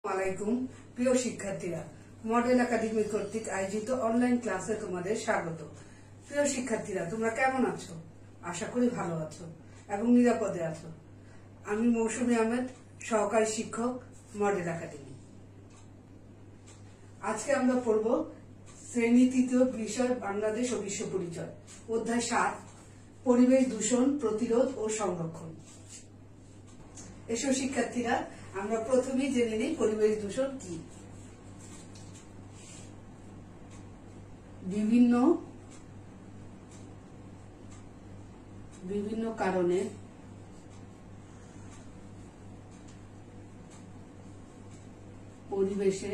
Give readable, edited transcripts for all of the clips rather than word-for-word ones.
আলাইকুম প্রিয় শিক্ষার্থীরা, মডেল একাডেমি কর্তৃক আয়োজিত অনলাইন ক্লাসে তোমাদের স্বাগত। প্রিয় শিক্ষার্থীরা, তোমরা কেমন আছো? আশা করি ভালো আছো এবং নিরাপদে আছো। আমি মৌসুমী আহমেদ, সহকারী শিক্ষক, মডেল একাডেমি। আজকে আমরা পড়ব শ্রেণী তৃতীয় বিষয় বাংলাদেশ ও বিশ্ব পরিচয়, অধ্যায় 7, পরিবেশ দূষণ প্রতিরোধ ও সংরক্ষণ। এসো শিক্ষার্থীরা, আমরা প্রথমেই জেনে নিই পরিবেশ দূষণ কি। বিভিন্ন কারণে পরিবেশে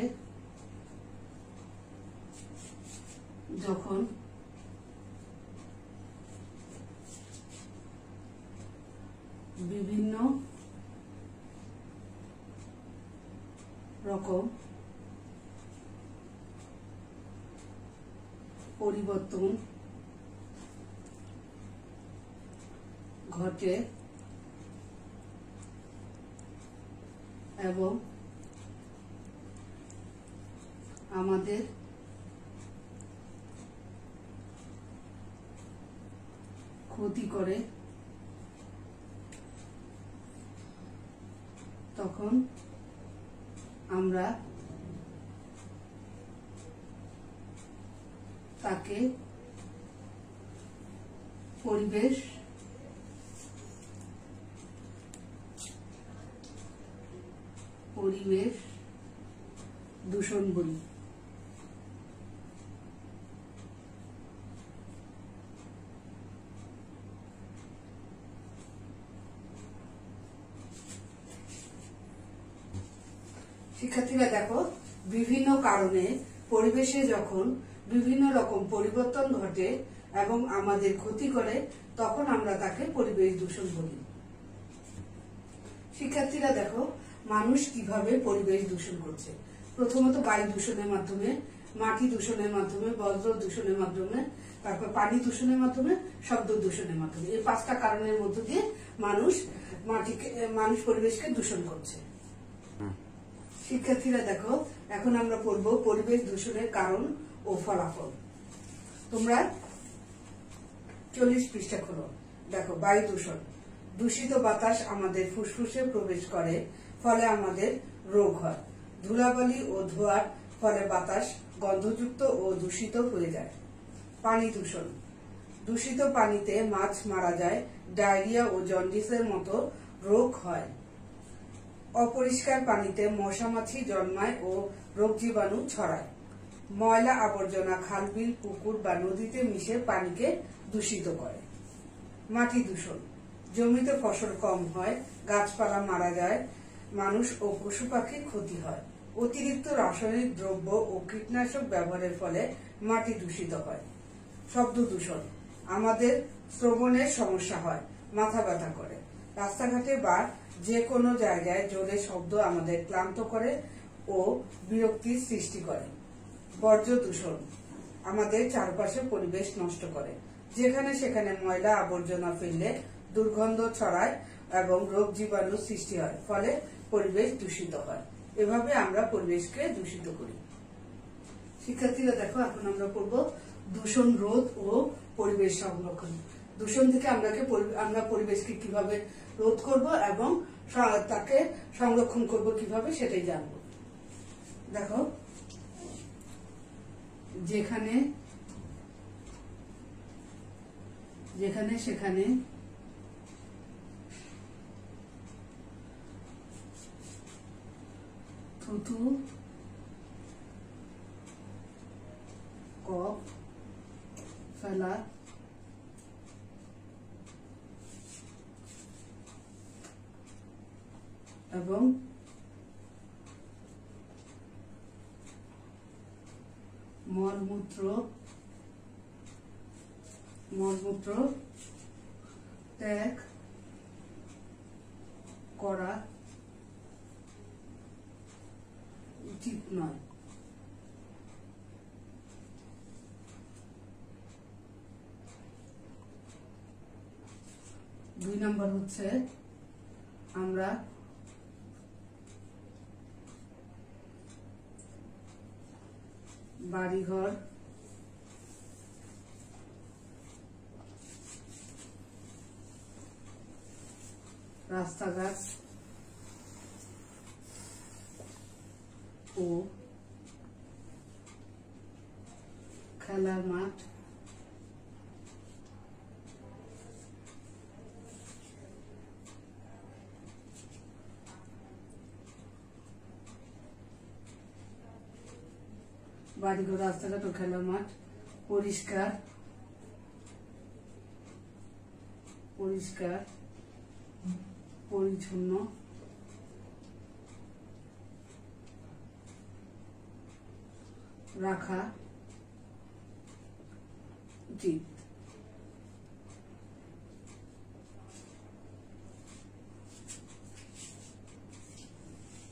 যখন বিভিন্ন রকম পরিবর্তন ঘটে এবং আমাদের ক্ষতি করে, তখন আমরা তাকে পরিবেশ দূষণ বলি। শিক্ষার্থীরা দেখো, বিভিন্ন কারণে পরিবেশে যখন বিভিন্ন রকম পরিবর্তন ঘটে এবং আমাদের ক্ষতি করে, তখন আমরা তাকে পরিবেশ দূষণ বলি। শিক্ষার্থীরা দেখো, মানুষ কিভাবে পরিবেশ দূষণ করছে। প্রথমত বায়ু দূষণের মাধ্যমে, মাটি দূষণের মাধ্যমে, বজ্র দূষণের মাধ্যমে, তারপর পানি দূষণের মাধ্যমে, শব্দ দূষণের মাধ্যমে। এই 5টা কারণের মধ্য দিয়ে মানুষ পরিবেশকে দূষণ করছে। শিক্ষার্থীরা দেখো, এখন আমরা পড়ব পরিবেশ দূষণের কারণ ও ফলাফল। তোমরা 40 পৃষ্ঠা খোলো। দেখো, বায়ু দূষণ। দূষিত বাতাস আমাদের ফুসফুসে প্রবেশ করে, ফলে আমাদের রোগ হয়। ধুলাবালি ও ধোঁয়ার ফলে বাতাস গন্ধযুক্ত ও দূষিত হয়ে যায়। পানি দূষণ। দূষিত পানিতে মাছ মারা যায়, ডায়রিয়া ও জন্ডিসের মতো রোগ হয়। অপরিষ্কার পানিতে মশা মাছি জন্মায় ও রোগ জীবাণু ছড়ায়। ময়লা আবর্জনা খাল-বিল, পুকুর বা নদীতে মিশে পানিকে দূষিত করে। মাটি দূষণ। জমিতে ফসল কম হয়, গাছপালা মারা যায়, মানুষ ও পশু পাখির ক্ষতি হয়। অতিরিক্ত রাসায়নিক দ্রব্য ও কীটনাশক ব্যবহারের ফলে মাটি দূষিত হয়। শব্দ দূষণ। আমাদের শ্রবণের সমস্যা হয়, মাথা ব্যথা করে। রাস্তাঘাটে বা যে কোনো জায়গায় জোরে শব্দ আমাদের ক্লান্ত করে ও বিরক্তির সৃষ্টি করে। বর্জ্য দূষণ। আমাদের চারপাশে পরিবেশ নষ্ট করে। যেখানে সেখানে ময়লা আবর্জনা ফেললে দুর্গন্ধ ছড়ায় এবং রোগ জীবাণু সৃষ্টি হয়, ফলে পরিবেশ দূষিত হয়। এভাবে আমরা পরিবেশকে দূষিত করি। শিক্ষার্থীরা দেখো, এখন আমরা পড়ব দূষণ রোধ ও পরিবেশ সংরক্ষণ। দূষণ থেকে আমরা পরিবেশকে কিভাবে রোধ করব এবং তাকে সংরক্ষণ করব কিভাবে, সেটাই জানব। দেখো, যেখানে সেখানে থুতু, কফ ফেলা এবং মলমূত্র ত্যাগ করা উচিত নয়। 2 নম্বর হচ্ছে আমরা বাড়িঘর, রাস্তাঘাট ও খেলার মাঠ বাড়িঘর, রাস্তাঘাট ও খেলার মাঠ পরিষ্কার পরিষ্কার পরিচ্ছন্ন রাখা উচিত।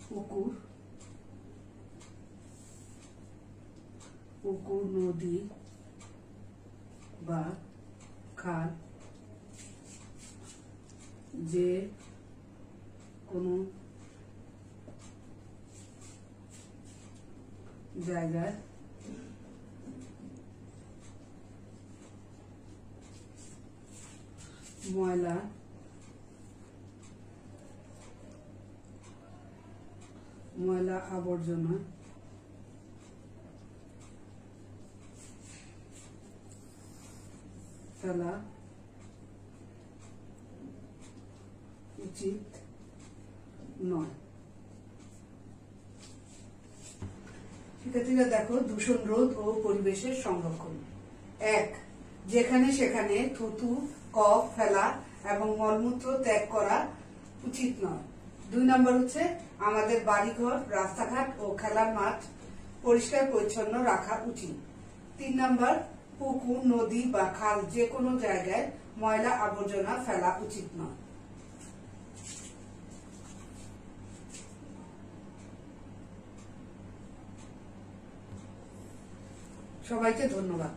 পুকুর, নদী বা খাল যে কোনো জায়গায় ময়লা আবর্জনা ফেলা উচিত নয়। শিক্ষার্থীরা দেখো, দূষণ রোধ ও পরিবেশের সংরক্ষণ। 1. যেখানে সেখানে থুতু, কফ ফেলা এবং মলমূত্র ত্যাগ করা উচিত নয়। 2 নম্বর হচ্ছে আমাদের বাড়িঘর, রাস্তাঘাট ও খেলার মাঠ পরিষ্কার পরিচ্ছন্ন রাখা উচিত। 3 নম্বর পুকুর, নদী বা খাল যে কোনো জায়গায় ময়লা আবর্জনা ফেলা উচিত নয়। সবাইকে ধন্যবাদ।